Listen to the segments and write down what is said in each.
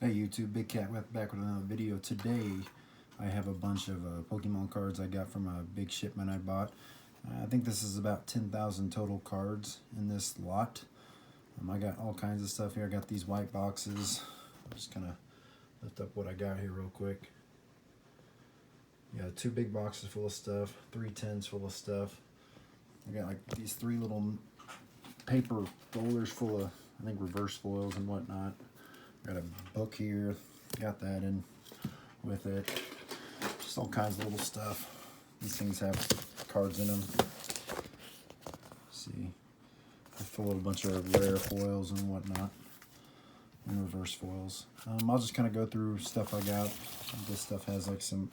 Hey YouTube, Big Cat back with another video. Today I have a bunch of Pokemon cards I got from a big shipment I bought. I think this is about 10,000 total cards in this lot. I got all kinds of stuff here. I got these white boxes. I'm just gonna lift up what I got here real quick. Yeah, 2 big boxes full of stuff, 3 tins full of stuff. I got like these 3 little paper folders full of, I think, reverse foils and whatnot. Got a book here, got that in with it. Just all kinds of little stuff. These things have cards in them. See, they're full of a bunch of rare foils and whatnot, and reverse foils. I'll just kind of go through stuff I got. This stuff has like some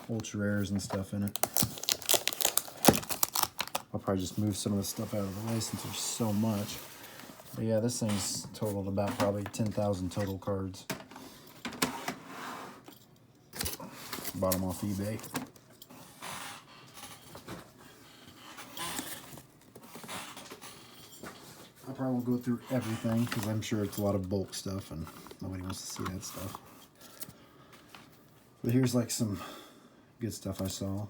ultra rares and stuff in it. I'll probably just move some of the stuff out of the way since there's so much. But yeah, this thing's totaled about probably 10,000 total cards. Bought them off eBay. I probably won't go through everything because I'm sure it's a lot of bulk stuff and nobody wants to see that stuff. But here's like some good stuff I saw.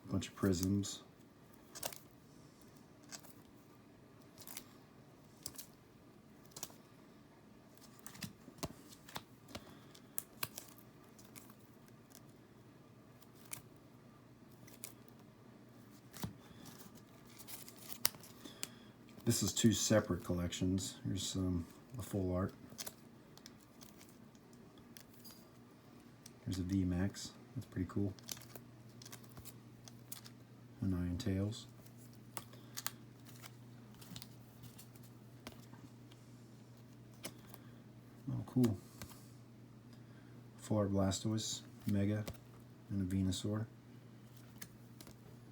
A bunch of prisms. This is 2 separate collections. Here's the full art. Here's a VMAX. That's pretty cool. A Ninetales. Oh, cool. Full art Blastoise, Mega, and a Venusaur.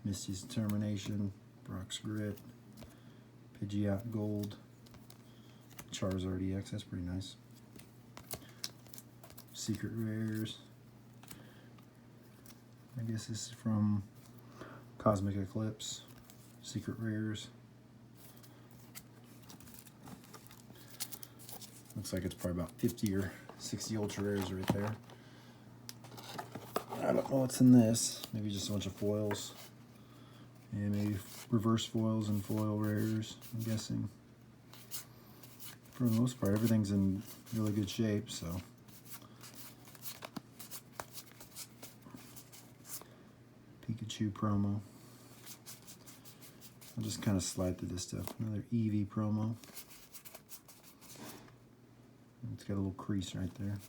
Misty's Determination, Brock's Grit, Pidgeot Gold, Charizard EX, that's pretty nice. Secret Rares. I guess this is from Cosmic Eclipse. Secret Rares. Looks like it's probably about 50 or 60 Ultra Rares right there. I don't know what's in this. Maybe just a bunch of foils. And maybe reverse foils and foil rares, I'm guessing. For the most part, everything's in really good shape, so. Pikachu promo. I'll just kind of slide through this stuff. Another Eevee promo. It's got a little crease right there.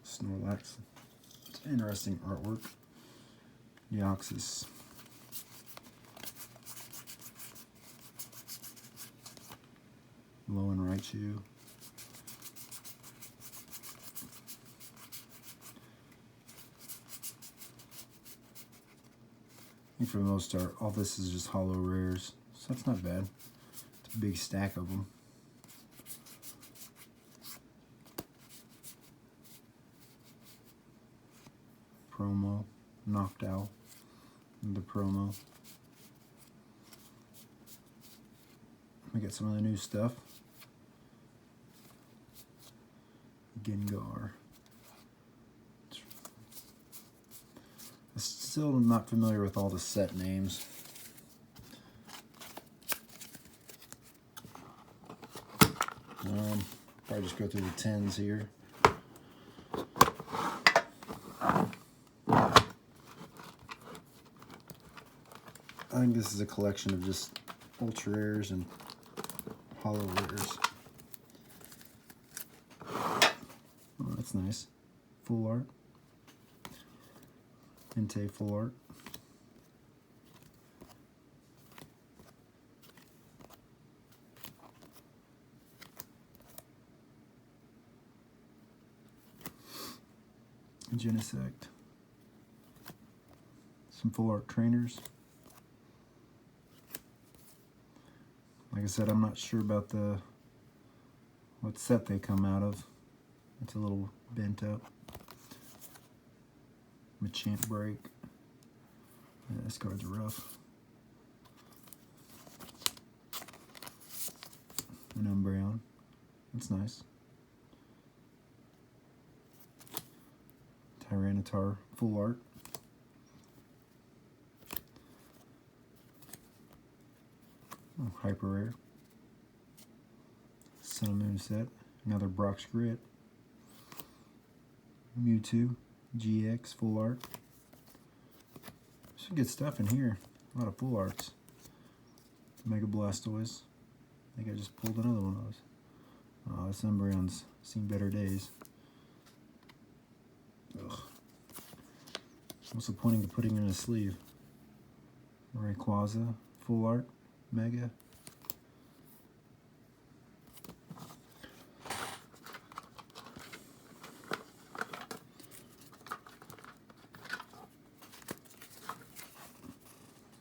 Snorlax. It's interesting artwork. Deoxys. Low and Raichu. I think for the most part, all this is just hollow rares, so that's not bad. It's a big stack of them. Promo, Noctowl, and the promo. We got some of the new stuff. Gengar. I'm still not familiar with all the set names. Probably just go through the tins here. I think this is a collection of just ultra rares and hollow rares. Oh, that's nice. Full art. Entei full art. Genesect. Some full art trainers. Like I said, I'm not sure about what set they come out of. It's a little bent up. Machamp Break. Yeah, this card's rough. An Umbreon. That's nice. Tyranitar full art. Oh, hyper rare. Sun and Moon set. Another Brock's Grit. Mewtwo GX full art. Some good stuff in here. A lot of full arts. Mega Blastoise. I think I just pulled another one of those. Oh, this Umbreon's seen better days. Ugh. What's the point of putting it in a sleeve? Rayquaza full art. Mega.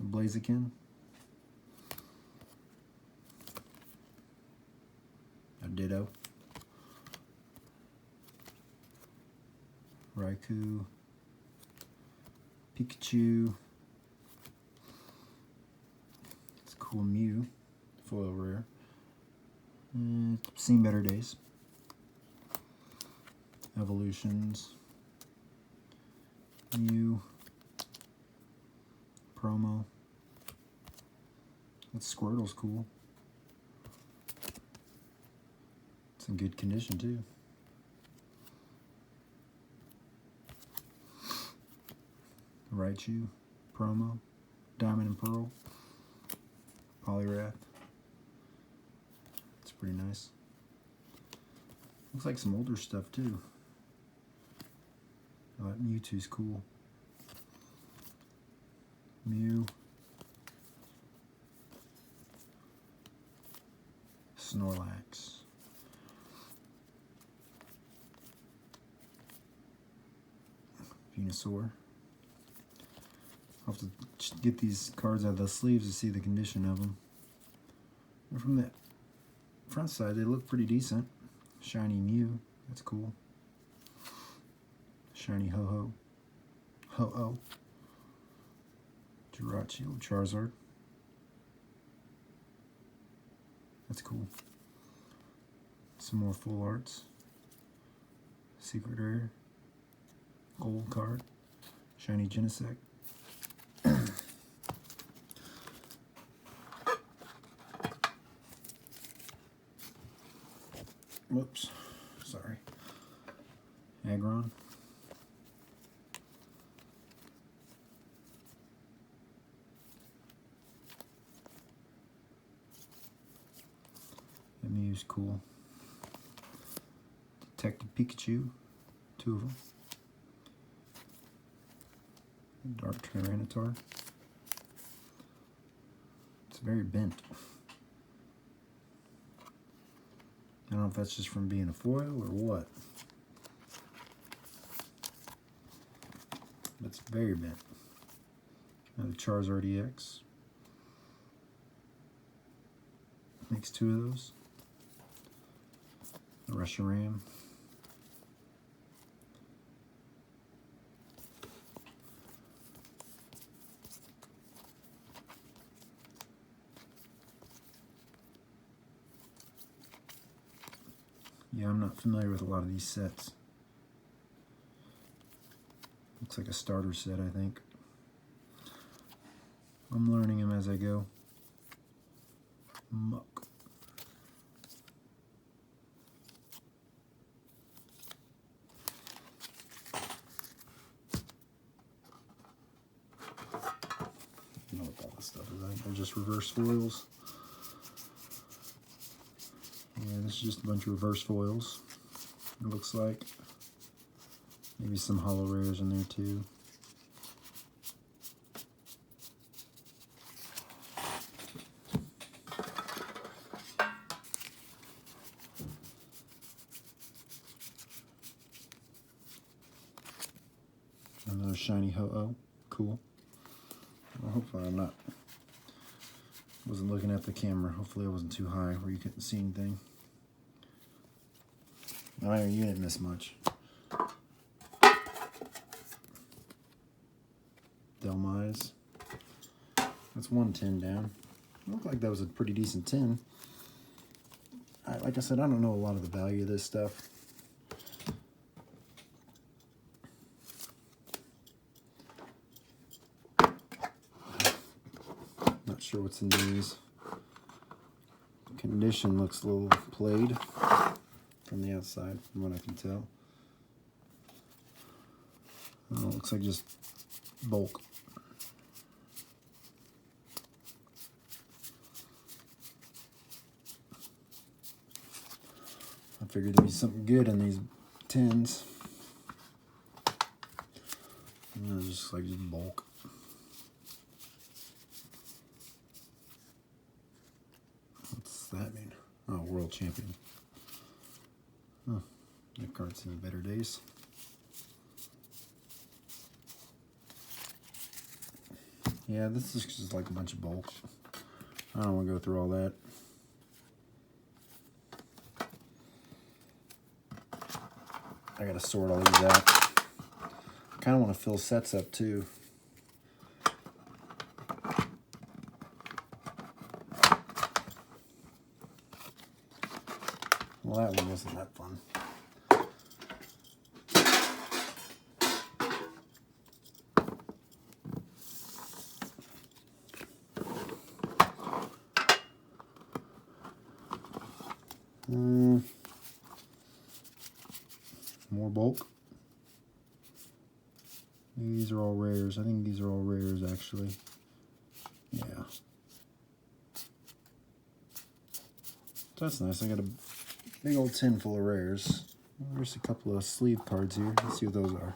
Blaziken. A Ditto. Raikou. Pikachu. It's a cool Mew. Foil rare. Seen better days. Evolutions. Mew. Promo. That Squirtle's cool. It's in good condition too. Raichu, Promo, Diamond and Pearl, Poliwrath. It's pretty nice. Looks like some older stuff too. Oh, that Mewtwo's cool. Mew. Snorlax. Venusaur. I'll have to get these cards out of the sleeves to see the condition of them. And from the front side, they look pretty decent. Shiny Mew. That's cool. Shiny Ho-Oh. Ho-Oh. Jirachi, Charizard. That's cool. Some more full arts. Secret rare. Gold card. Shiny Genesect. Whoops. Sorry. Aggron. That Mew's cool. Detective Pikachu. 2 of them. Dark Tyranitar. It's very bent. I don't know if that's just from being a foil or what. But it's very bent. Another Charizard EX. Makes 2 of those. A Reshiram. Yeah, I'm not familiar with a lot of these sets. Looks like a starter set, I think. I'm learning them as I go. Muck. I don't know what all this stuff is. I think they're just reverse foils. Yeah, this is just a bunch of reverse foils. It looks like. Maybe some holo rares in there too. Another shiny Ho-Oh. Cool. Well, hopefully I'm not. Wasn't looking at the camera. Hopefully I wasn't too high where you couldn't see anything. Oh, you didn't miss much. Delmise. That's 1 tin down. Looked like that was a pretty decent tin. like I said, I don't know a lot of the value of this stuff. Not sure what's in these. Condition looks a little played from the outside, from what I can tell. Oh, it looks like just bulk. I figured there'd be something good in these tins. And it's just like just bulk. What's that mean? Oh, world champion. Huh. That card's seen better days. Yeah, this is just like a bunch of bulk. I don't want to go through all that. I gotta sort all these out. I kind of want to fill sets up too. Well, that one wasn't that fun. More bulk. These are all rares. I think these are all rares, actually. Yeah. That's nice. I got a big old tin full of rares. There's a couple of sleeve cards here. Let's see what those are.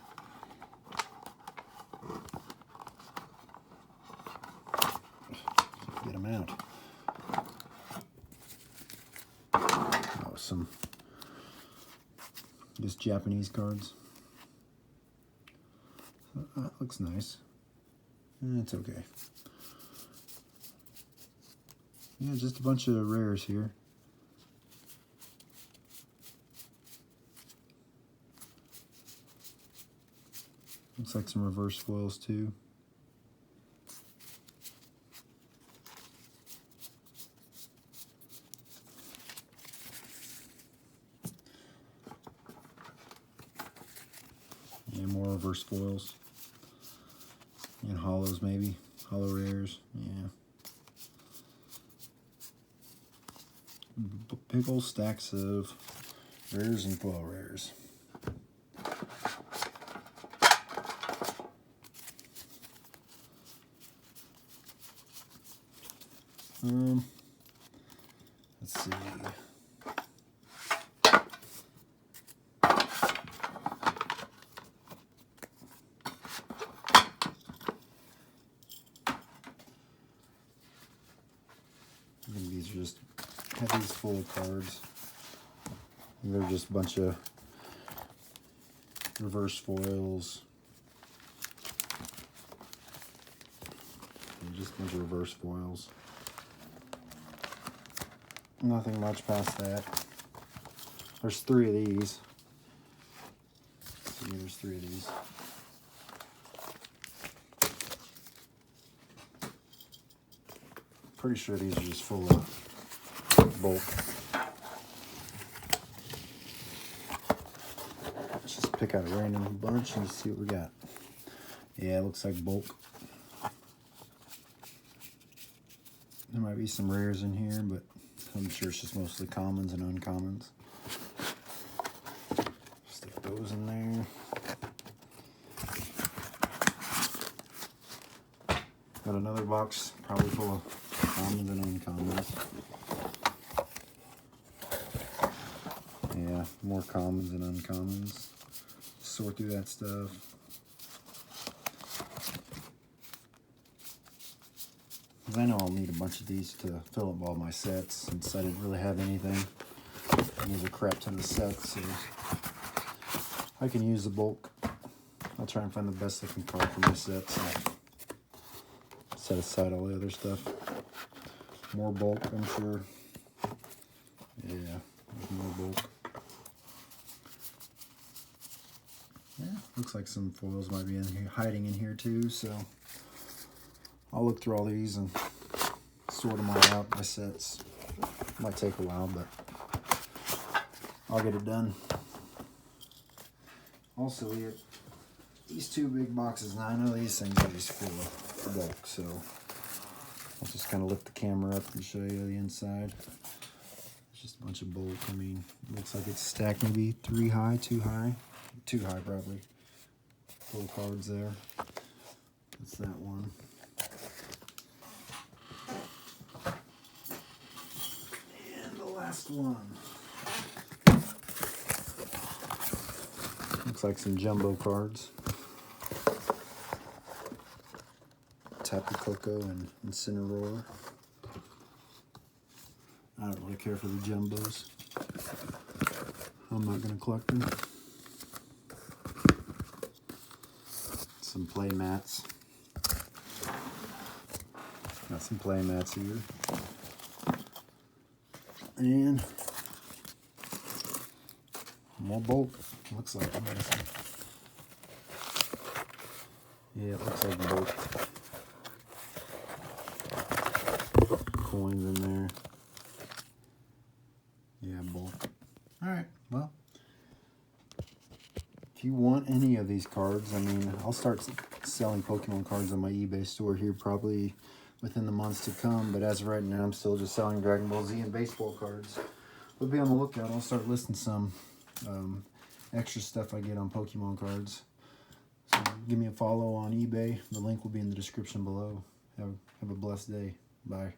Get them out. Oh, some just Japanese cards. That looks nice. It's okay. Yeah, just a bunch of rares here. Looks like some reverse foils too. And more reverse foils. And hollows maybe. Hollow rares. Yeah. Big old stacks of rares and foil rares. Let's see. I think these are just have these full of cards. They're just a bunch of reverse foils. And just a bunch of reverse foils. Nothing much past that. There's 3 of these. See, there's 3 of these. Pretty sure these are just full of bulk. Let's just pick out a random bunch and see what we got. Yeah, it looks like bulk. There might be some rares in here, but I'm sure it's just mostly commons and uncommons. Stick those in there. Got another box, probably full of commons and uncommons. Yeah, more commons and uncommons. Sort through that stuff. Because I know I'll need a bunch of these to fill up all my sets, since I didn't really have anything. I need a crap ton of sets, so I can use the bulk. I'll try and find the best looking card for my sets. Set aside all the other stuff. More bulk, I'm sure. Yeah, there's more bulk. Yeah, looks like some foils might be in here, hiding in here too, so I'll look through all these and sort them all out by sets. Might take a while, but I'll get it done. Also, we have these two big boxes. Now I know these things are just full of bulk, so I'll just kind of lift the camera up and show you the inside. It's just a bunch of bulk. I mean, it looks like it's stacked maybe 3 high, 2 high. 2 high probably. Full cards there. That's that one. And the last one. Looks like some jumbo cards. Tapu Koko and Incineroar. I don't really care for the jumbos. I'm not going to collect them. Some play mats. Got some play mats here. And more bulk. Looks like it. Yeah, it looks like bulk. Coins in there. Yeah, bulk. Alright, well, if you want any of these cards, I mean, I'll start selling Pokemon cards on my eBay store here probably within the months to come, but as of right now, I'm still just selling Dragon Ball Z and baseball cards. But be on the lookout. I'll start listing some extra stuff I get on Pokemon cards. So give me a follow on eBay. The link will be in the description below. Have a blessed day. Bye.